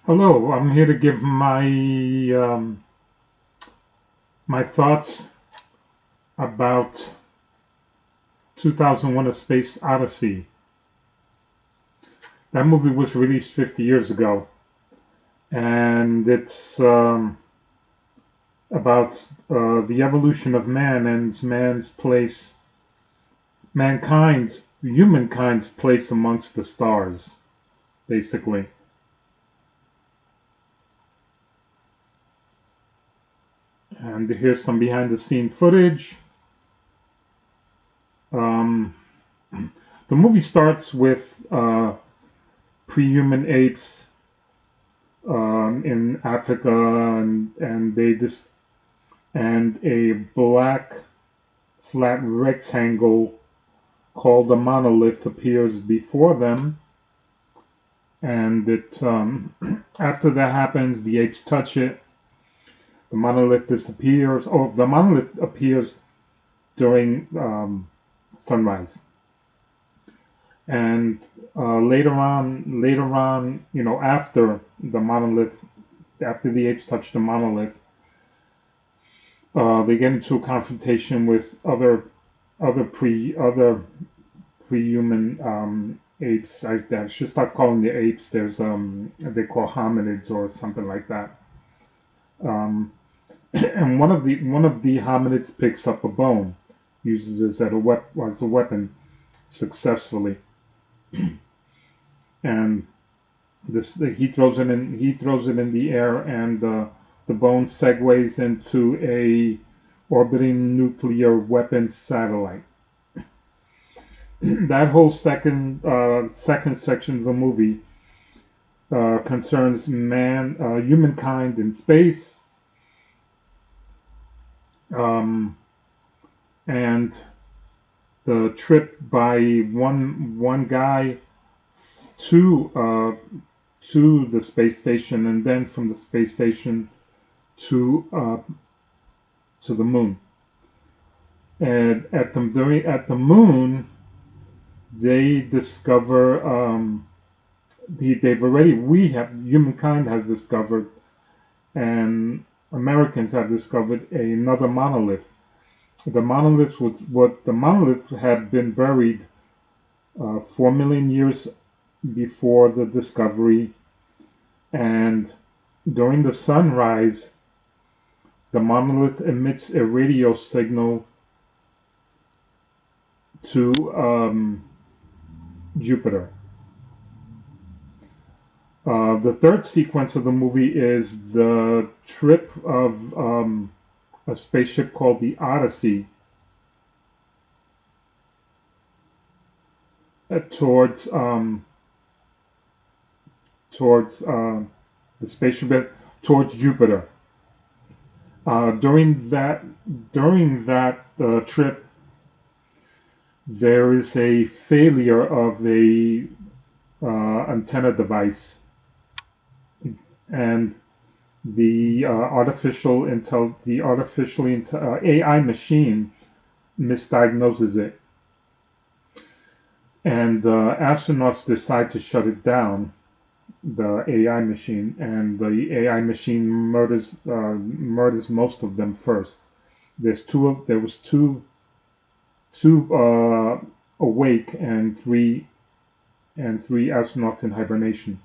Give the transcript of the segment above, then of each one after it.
Hello, I'm here to give my thoughts about 2001: A Space Odyssey. That movie was released 50 years ago, and it's about the evolution of man and humankind's place amongst the stars, basically. And here's some behind-the-scene footage. Um, the movie starts with pre-human apes in Africa, and a black flat rectangle called a monolith appears before them, and it after that happens, the apes touch it. The monolith disappears. Oh, the monolith appears during sunrise, and later on, after the apes touch the monolith, they get into a confrontation with other pre-human apes. I should start calling the apes. There's they call hominids or something like that. Um, and one of the hominids picks up a bone, uses it as a weapon successfully, and he throws it in the air, and the bone segues into a orbiting nuclear weapons satellite. That whole second section of the movie concerns humankind in space, um, and the trip by one guy to the space station, and then from the space station to the moon. And at the moon, they discover they've already we have humankind has discovered, and Americans have discovered another monolith. The monolith had been buried 4 million years before the discovery, and during the sunrise, the monolith emits a radio signal to Jupiter. The third sequence of the movie is the trip of a spaceship called the Odyssey towards the spaceship towards Jupiter. During that trip, there is a failure of a antenna device, and the AI machine misdiagnoses it, and the astronauts decide to shut it down, the AI machine, and the AI machine murders most of them first. There was two awake, and three astronauts in hibernation.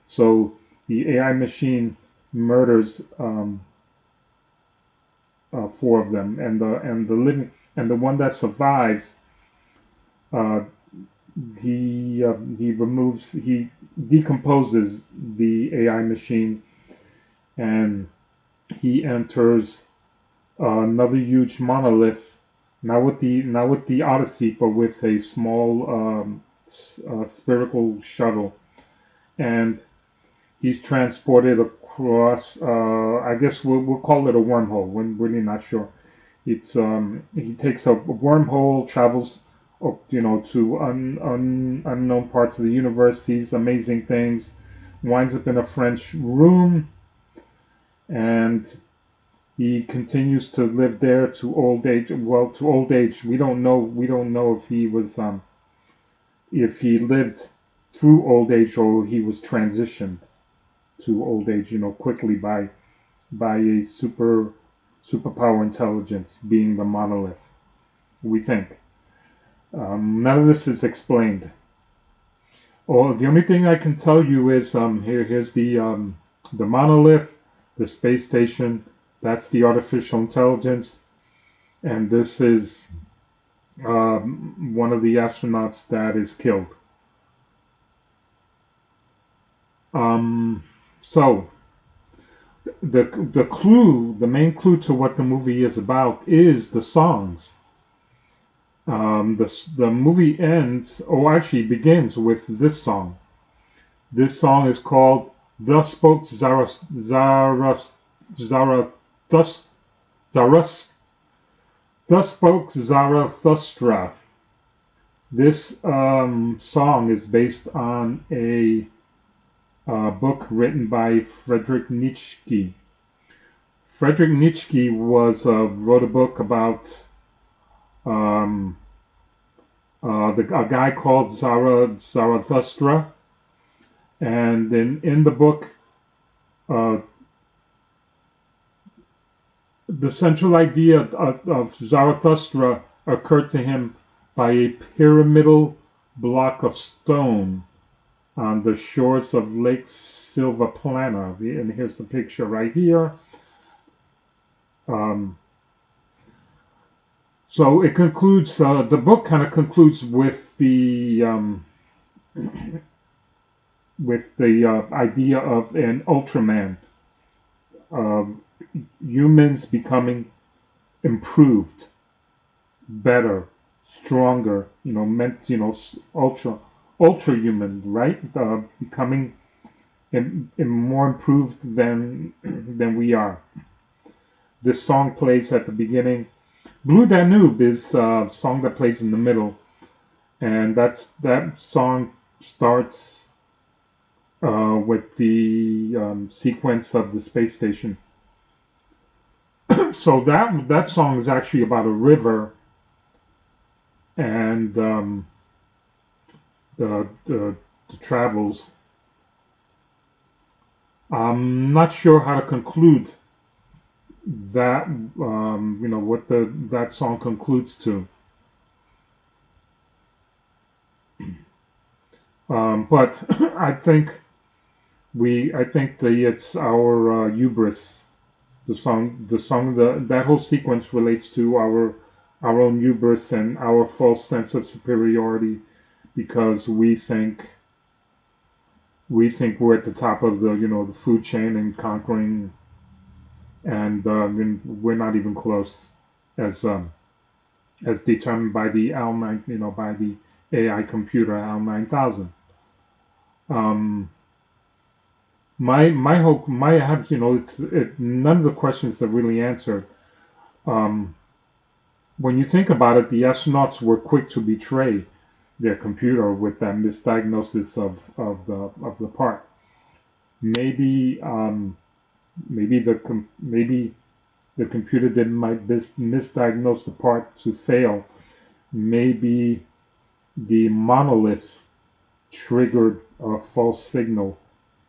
So the AI machine murders four of them, and the one that survives, uh, he decomposes the AI machine, and he enters another huge monolith, not with the Odyssey, but with a small spherical shuttle, and he's transported across. I guess we'll call it a wormhole. We're really not sure. He takes a wormhole, travels to unknown parts of the universe, sees amazing things, winds up in a French room, and he continues to live there to old age. Well, to old age, we don't know. We don't know if he lived through old age or he was transitioned to old age, quickly by a superpower intelligence being the monolith. We think. None of this is explained. Oh, the only thing I can tell you is here's the monolith, the space station. That's the artificial intelligence, and this is one of the astronauts that is killed. So the main clue to what the movie is about is the songs. The movie ends, or actually begins with this song. This song is called "Thus Spoke Zarathustra." This song is based on a book written by Friedrich Nietzsche. Friedrich Nietzsche wrote a book about a guy called Zarathustra, and in the book, the central idea of Zarathustra occurred to him by a pyramidal block of stone on the shores of Lake Silvaplana. And here's the picture right here. So it concludes, the book kind of concludes with the idea of an Ultraman, humans becoming improved, better, stronger, ultra human, right? Becoming more improved than we are. This song plays at the beginning. Blue Danube is a song that plays in the middle, and that song starts with the sequence of the space station. So that song is actually about a river and the travels. I'm not sure how to conclude that, what that song concludes to. But I think it's our hubris. The song, that whole sequence relates to our own hubris and our false sense of superiority, because we think we're at the top of the food chain and conquering, and we're not even close, as determined by the AL9, by the AI computer AL9000. My hope, I have, none of the questions are really answered. When you think about it, the astronauts were quick to betray their computer with that misdiagnosis of the part. Maybe the computer didn't misdiagnose the part to fail. Maybe the monolith triggered a false signal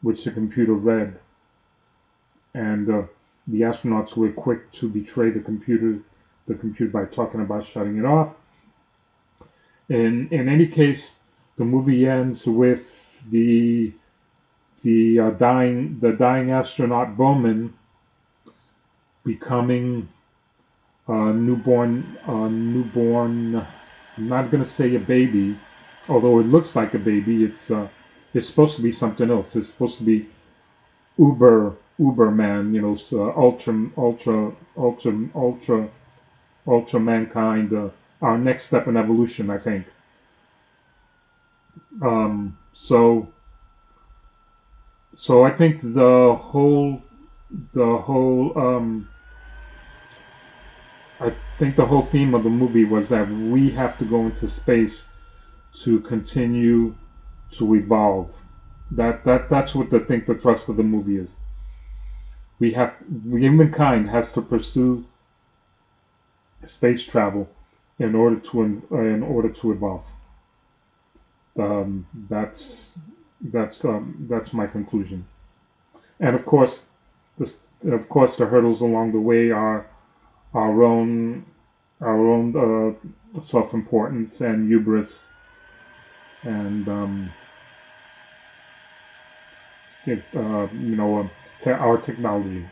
which the computer read, and the astronauts were quick to betray the computer by talking about shutting it off. In any case, the movie ends with the dying astronaut Bowman becoming a newborn. I'm not gonna say a baby, although it looks like a baby. It's supposed to be something else. It's supposed to be Uberman, ultra mankind, our next step in evolution, I think. So I think the whole theme of the movie was that we have to go into space to continue to evolve. That's what I think the thrust of the movie is. Humankind has to pursue space travel in order to evolve. That's my conclusion. And of course, the hurdles along the way are our own self-importance and hubris, and our technology.